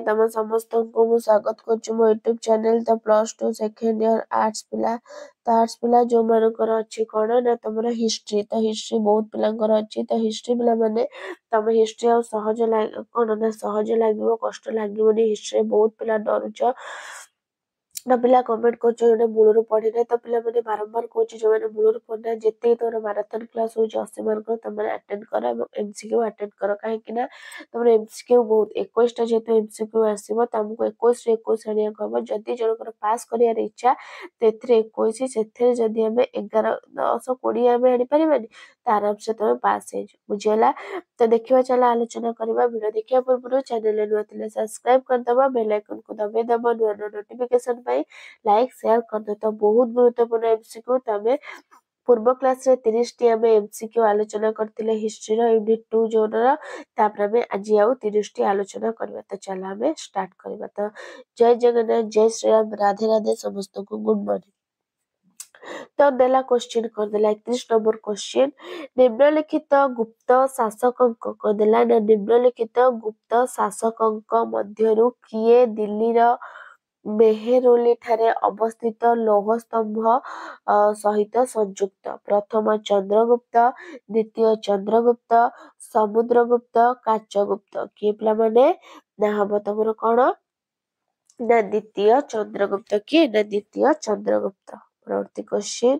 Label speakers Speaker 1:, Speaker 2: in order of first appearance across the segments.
Speaker 1: तम समस्त को मु स्वागत करछु मो YouTube channel the +2 second year arts पिला तो आर्ट्स पिला जो मानकर अछि कोन ना तमरा हिस्ट्री तो हिस्ट्री बहुत पिलांकर अछि तो हिस्ट्री पिला माने तम हिस्ट्री आ सहज कोन ना सहज लागिवो कष्ट लागिवोनी हिस्ट्री बहुत पिला डरुछ ना पिला कमेंट करछ जोने मूलरू पढ़ी नै तो पिला माने बारंबार कहछ जो माने मूलरू पढ़ना जेते तोर मैराथन क्लास हो 80 मार्क तमने अटेंड कर एवं एमसीक्यू अटेंड कर काहे कि ना तमरे एमसीक्यू बहुत 21 टा जेते एमसीक्यू आसीबो तमको 21 रे 21 आनिया कहबो जदी जनकर पास करिया रे इच्छा तेथरे 21 सेथरे जदी हमें 11 10 20 हमें आनी परिबानी त आराम से तमे पास हे बुझियला तो देखिबा चला आलोचना करबा वीडियो देखिया पूर्व चैनल नुआ थिले सब्सक्राइब कर दबा बेल आइकन को दबे दबा नुआ नोटिफिकेशन पाई लाइक शेयर कर दो तो बहुत गुरुत्वपूर्ण एमसीक्यू तमे पूर्व क्लास रे 30 टी हमें एमसीक्यू आलोचना करथिले हिस्ट्री रो यूनिट 2 जोनर तापर हमें आज आउ 30 टी आलोचना करबा तो चला हमें स्टार्ट करबा तो जय जगन्नाथ जय श्री राम राधे राधे समस्त को गुड मॉर्निंग तो देला क्वेश्चन कर देला 31 नंबर क्वेश्चन निम्नलिखित गुप्त शासकंक को देला ना निम्नलिखित गुप्त शासकंक मध्यरु किए दिल्ली रो मेहरौली ठारे अवस्थित लौह स्तंभ सहित संयुक्त प्रथम चंद्रगुप्त द्वितीय चंद्रगुप्त समुद्रगुप्त काचगुप्त किए पिला माने ना हबो तमरो कोन ना द्वितीय चंद्रगुप्त किए ना द्वितीय चंद्रगुप्त परवर्ती क्वेश्चन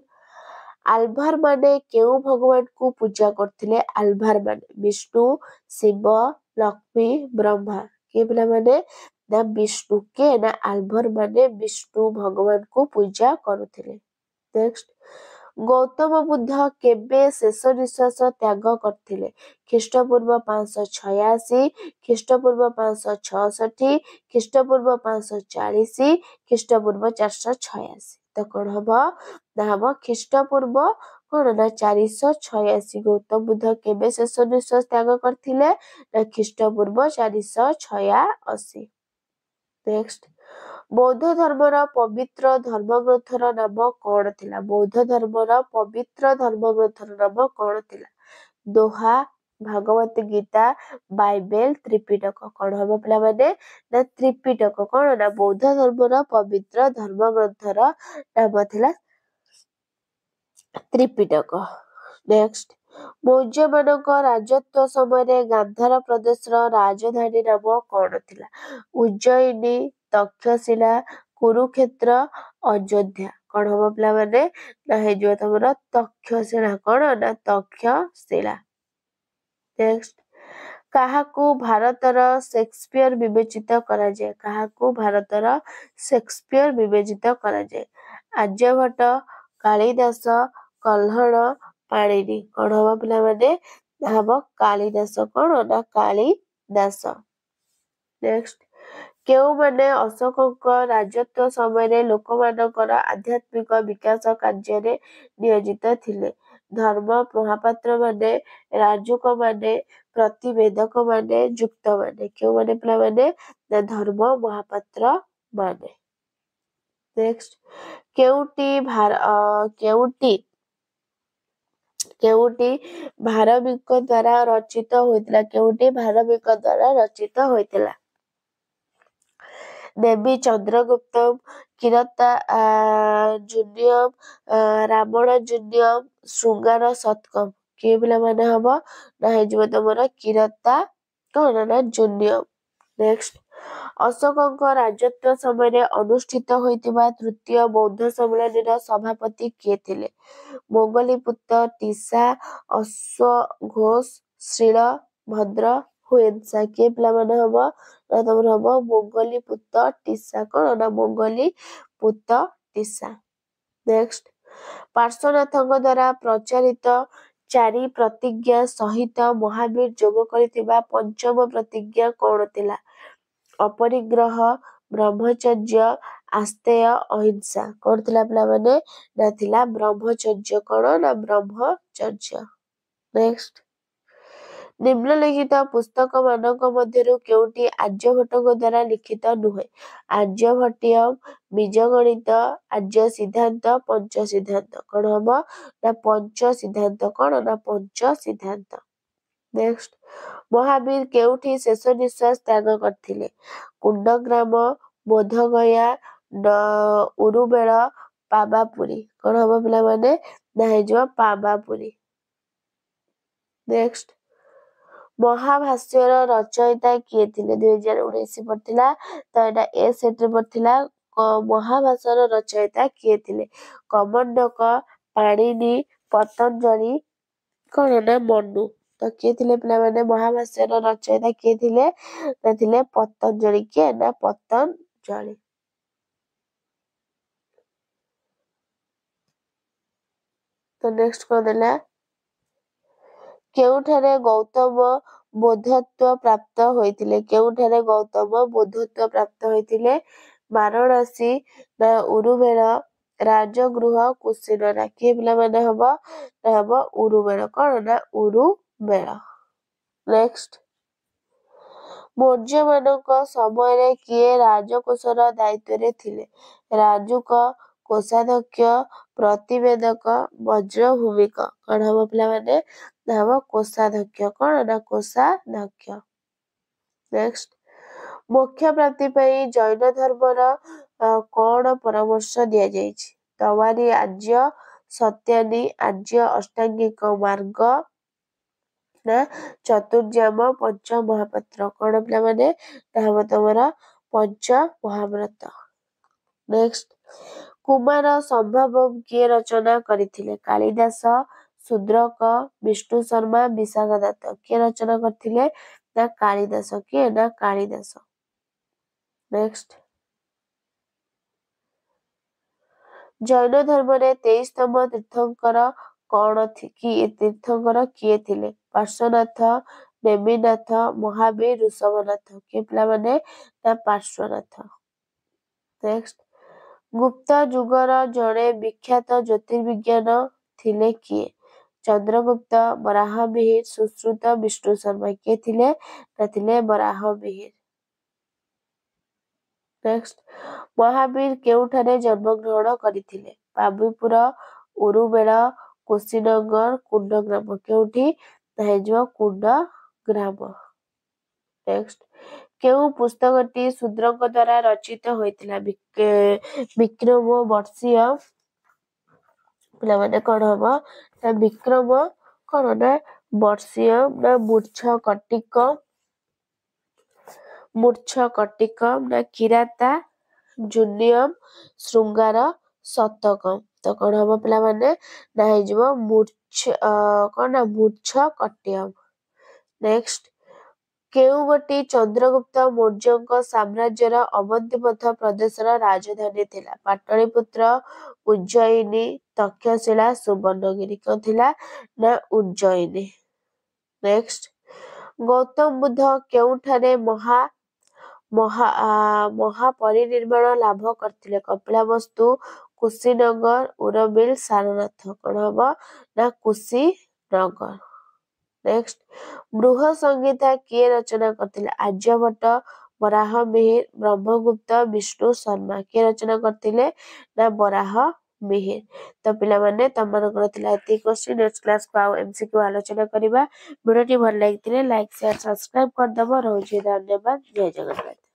Speaker 1: आल्भार माने केउ भगवान को पूजा करथिले आल्भार माने विष्णु शिव लक्ष्मी ब्रह्मा किए पिला माने ना विष्णु के ना आल्भार माने विष्णु भगवान को पूजा करुथिले नेक्स्ट गौतम बुद्ध केबे शेष निश्वास त्याग करथिले ख्रीष्टपूर्व 586 ख्रीष्टपूर्व 566 ख्रीष्टपूर्व 540 ख्रीष्टपूर्व 486 तो कोन हबो ना हबो ख्रीष्टपूर्व कोन ना 486 गौतम बुद्ध केबे शेष निश्वास त्याग करथिले ना ख्रीष्टपूर्व 486 नेक्स्ट बौद्ध धर्मर पवित्र धर्मग्रंथर नाम कोन थिला बौद्ध धर्मर पवित्र धर्मग्रंथर नाम कोन थिला दोहा भागवत गीता बाइबल त्रिपिटक कोन हबो पिला माने ना त्रिपिटक कोन ना बौद्ध धर्मर पवित्र धर्मग्रंथर नाम थिला त्रिपिटक नेक्स्ट मौर्य मानक राजत्व समय गांधार प्रदेश राजधानी नाम कोन थिला उज्जयिनी तक्षशिला कुरुक्षेत्र अयोध्या कोन हबो पिला माने ना हे जो तमरा तक्षशिला कोन ना तक्षशिला नेक्स्ट काहाकू भारतर शेक्सपियर विवेचित करा जाय काहाकू भारतर शेक्सपियर विवेचित करा जाय आर्यभट्ट कालिदास कल्हण पाणिनि कोन हबो पिला माने हबो कालिदास कोन ना कालिदास नेक्स्ट केउ माने अशोकक राजत्व समय लोकमानकर आध्यात्मिक विकास कार्य नियोजित थिले धर्म महापात्र माने राजुक माने प्रतिवेदक माने युक्त माने केउ माने पिला माने धर्म महापात्र माने नेक्स्ट केउटी भारविक द्वारा रचित होइतिला केउटी भारविक द्वारा रचित होइतिला देवी चंद्रगुप्त किरता जूनियम रावण जूनियम श्रृंगार शतकम के पिला माने हबो ना हे जबो तमरा किरता कोन ना जूनियम नेक्स्ट अशोकक राजत्व समय अनुष्ठित होइतिबा तृतीय बौद्ध सम्मेलन सभापति के थिले मोगलीपुत्र टीसा अश्वघोष श्रील भद्र हुएन्सा के पिला माने हबो ना तमरा हबो मोगलीपुत्र टीसा कोन ना मोगलीपुत्र टीसा नेक्स्ट पार्श्वनाथଙ୍କ द्वारा प्रचारित चारि प्रतिज्ञा सहित महावीर जोग करथिबा पंचम प्रतिज्ञा कोन थिला अपरिग्रह ब्रह्मचर्य आस्तेय अहिंसा कोन थिला पिला माने ना थिला ब्रह्मचर्य कोन ना ब्रह्मचर्य नेक्स्ट निम्नलिखित पुस्तक मानक मध्यरु केउटी आर्यभट्टଙ୍କ द्वारा लिखित नुहे आर्यभट्टीयम बीजगणित आर्य सिद्धांत पंच सिद्धांत कोन हबो ना पंच सिद्धांत कोन ना पंच सिद्धांत नेक्स्ट महावीर केउठी शेष निश्वास त्याग करथिले କୁଣ୍ଡଗ୍ରାମ, ବୋଧଗୟା, ଉରୁବେଳ, ପାବାପୁରୀ। କଣ ହବ ପିଲାମାନେ? ନା ହେଇଯିବ ପାବାପୁରୀ। ନେକ୍ସଟ, ମହାଭାଷ୍ୟର ରଚୟିତା କିଏ ଥିଲେ? 2019 ପଡିଥିଲା, ତ ଏଇଟା ଏ ସେଟରେ ପଡିଥିଲା। ମହାଭାଷ୍ୟର ରଚୟିତା କିଏ ଥିଲେ? କମଣ୍ଡକ, ପାଣିନି, ପତଞ୍ଜଳି, କଣ ନା ମନୁ। ତ କିଏ ଥିଲେ ପିଲାମାନେ? ମହାଭାଷ୍ୟର ରଚୟିତା କିଏ ଥିଲେ? ନା ଥିଲେ ପତଞ୍ଜଳି। କିଏ? ନା ପତଞ୍ଜଳି। ତ ନେକ୍ସଟ କଣ ଦେଲା? କେଉଁଠାରେ ଗୌତମ ବୋଧତ୍ୱ ପ୍ରାପ୍ତ ହୋଇଥିଲେ? କେଉଁଠାରେ ଗୌତମ ବୋଧତ୍ୱ ପ୍ରାପ୍ତ ହୋଇଥିଲେ? ବାରାଣସୀ, ନା ଉରୁବେଳ, ରାଜଗୃହ, କୁଶିନରା। କିଏ ପିଲାମାନେ ହବ? ନା ହବ ଉରୁବେଳ। କଣ ନା ଉରୁବେଳ। ନେକ୍ସଟ, ମୌର୍ଯ୍ୟମାନଙ୍କ ସମୟରେ କିଏ ରାଜକୋଷର ଦାୟିତ୍ୱରେ ଥିଲେ? ରାଜୁକ, କୋଷାଧ୍ୟକ୍ଷ, ପ୍ରତିବେଦକ, ବଜ୍ରଭୂମିକ। କଣ ହବ ପିଲାମାନେ? ନା ହବ କୋଷାଧ୍ୟକ୍ଷ। କଣ ନା କୋଷାଧ୍ୟକ୍ଷ। ନେକ୍ସଟ, ମୋକ୍ଷ ପ୍ରାପ୍ତି ପାଇଁ ଜୈନ ଧର୍ମର କଣ ପରାମର୍ଶ ଦିଆଯାଇଛି? ତୱାରୀ ଆର୍ଯ୍ୟ, ସତ୍ୟାନୀ ଆର୍ଯ୍ୟ, ଅଷ୍ଟାଙ୍ଗିକ ମାର୍ଗ, ନା ଚତୁର୍ଯାମ, ପଞ୍ଚ ମହାପାତ୍ର। କଣ ପିଲାମାନେ? ନା ହବ ତମର ପଞ୍ଚ ମହାବ୍ରତ। ନେକ୍ସଟ, କୁମାର ସମ୍ଭବମ କିଏ ରଚନା କରିଥିଲେ? କାଳିଦାସ, ଶୂଦ୍ରକ, ବିଷ୍ଣୁ ଶର୍ମା, ବିଶାଖ ଦତ୍ତ। କିଏ ରଚନା କରିଥିଲେ? ନା କାଳିଦାସ। କିଏ? ନା କାଳିଦାସ। ନେକ୍ସଟ, ଜୈନ ଧର୍ମରେ 23ତମ ତୀର୍ଥଙ୍କର ତୀର୍ଥଙ୍କର କିଏ ଥିଲେ? ପାର୍ଶ୍ୱନାଥ, ନେମିନାଥ, ମହାବୀର, ଋଷଭନାଥ। କିଏ ପିଲାମାନେ? ନା ପାର୍ଶ୍ୱନାଥ। ନେକ୍ସଟ, ଗୁପ୍ତ ଯୁଗର ଜଣେ ବିଖ୍ୟାତ ଜ୍ୟୋତିର୍ବିଜ୍ଞାନ ଥିଲେ କିଏ? ଚନ୍ଦ୍ରଗୁପ୍ତ, ବରାହମିହିର, ସୁଶ୍ରୁତ, ବିଷ୍ଣୁ ଶର୍ମା। କିଏ ଥିଲେ? ନା ଥିଲେ ବରାହମିହିର। ନେକ୍ସଟ, ମହାବୀର କେଉଁଠାରେ ଜନ୍ମଗ୍ରହଣ କରିଥିଲେ? ପାବିପୁର, ଉରୁବେଳ, କୁଶିନଗର, କୁଣ୍ଡଗ୍ରାମ। କେଉଁଠି? ନା ହେଇଯିବ କୁଣ୍ଡଗ୍ରାମ। ନେକ୍ସଟ, କେଉଁ ପୁସ୍ତକଟି ଶୂଦ୍ରଙ୍କ ଦ୍ୱାରା ରଚିତ ହୋଇଥିଲା? ବିକ୍ରମ ବର୍ଷୀୟ। ପିଲାମାନେ କଣ ହବ? ନା ବିକ୍ରମ କଣ ନା ବର୍ଷୀୟ, ନା ମୂର୍ଚ୍ଛକଟିକମ, ନା କିରାତା ଜୁନିୟମ, ଶୃଙ୍ଗାର ଶତକମ। ତ କଣ ହବ ପିଲାମାନେ? ନା ହେଇଯିବ ମୂର୍ଚ୍ଛକଟିକମ। ନେକ୍ସଟ, କେଉଁଗୋଟି ଚନ୍ଦ୍ରଗୁପ୍ତ ମୌର୍ଯ୍ୟଙ୍କ ସାମ୍ରାଜ୍ୟର ଅବନ୍ତିପଥ ପ୍ରଦେଶର ରାଜଧାନୀ ଥିଲା? ପାଟଳିପୁତ୍ର, ଉଜ୍ଜୟିନୀ, ତକ୍ଷଶିଳା, ସୁବର୍ଣ୍ଣଗିରି। କଣ ଥିଲା? ନା ଉଜ୍ଜୟିନୀ। ନେକ୍ସଟ, ଗୌତମ ବୁଦ୍ଧ କେଉଁଠାରେ ମହାପରିନିର୍ବାଣ ଲାଭ କରିଥିଲେ? କପିଳାବସ୍ତୁ, କୁଶିନଗର, ଉରବିଲ, ସାରନାଥ। କଣ ହବ? ନା କୁଶିନଗର। ନେକ୍ସଟ, ବୃହତ ସଂହିତା କିଏ ରଚନା କରିଥିଲେ? ଆର୍ଯ୍ୟଭଟ୍ଟ, ବରାହମିହିର, ବ୍ରହ୍ମଗୁପ୍ତ, ବିଷ୍ଣୁ ଶର୍ମା। କିଏ ରଚନା କରିଥିଲେ? ନା ବରାହମିହିର। ତ ପିଲାମାନେ ତମମାନଙ୍କର ଥିଲା ଏତିକି କ୍ୱେଶ୍ଚିନ୍। ନେକ୍ସଟ କ୍ଲାସକୁ ଆଉ MCQ ଆଲୋଚନା କରିବା। ଭିଡ଼ିଓଟି ଭଲ ଲାଗିଥିଲେ ଲାଇକ୍, ସେୟାର, ସବସ୍କ୍ରାଇବ କରିଦବ। ରହୁଛି ଧନ୍ୟବାଦ। ଜୟ ଜଗନ୍ନାଥ।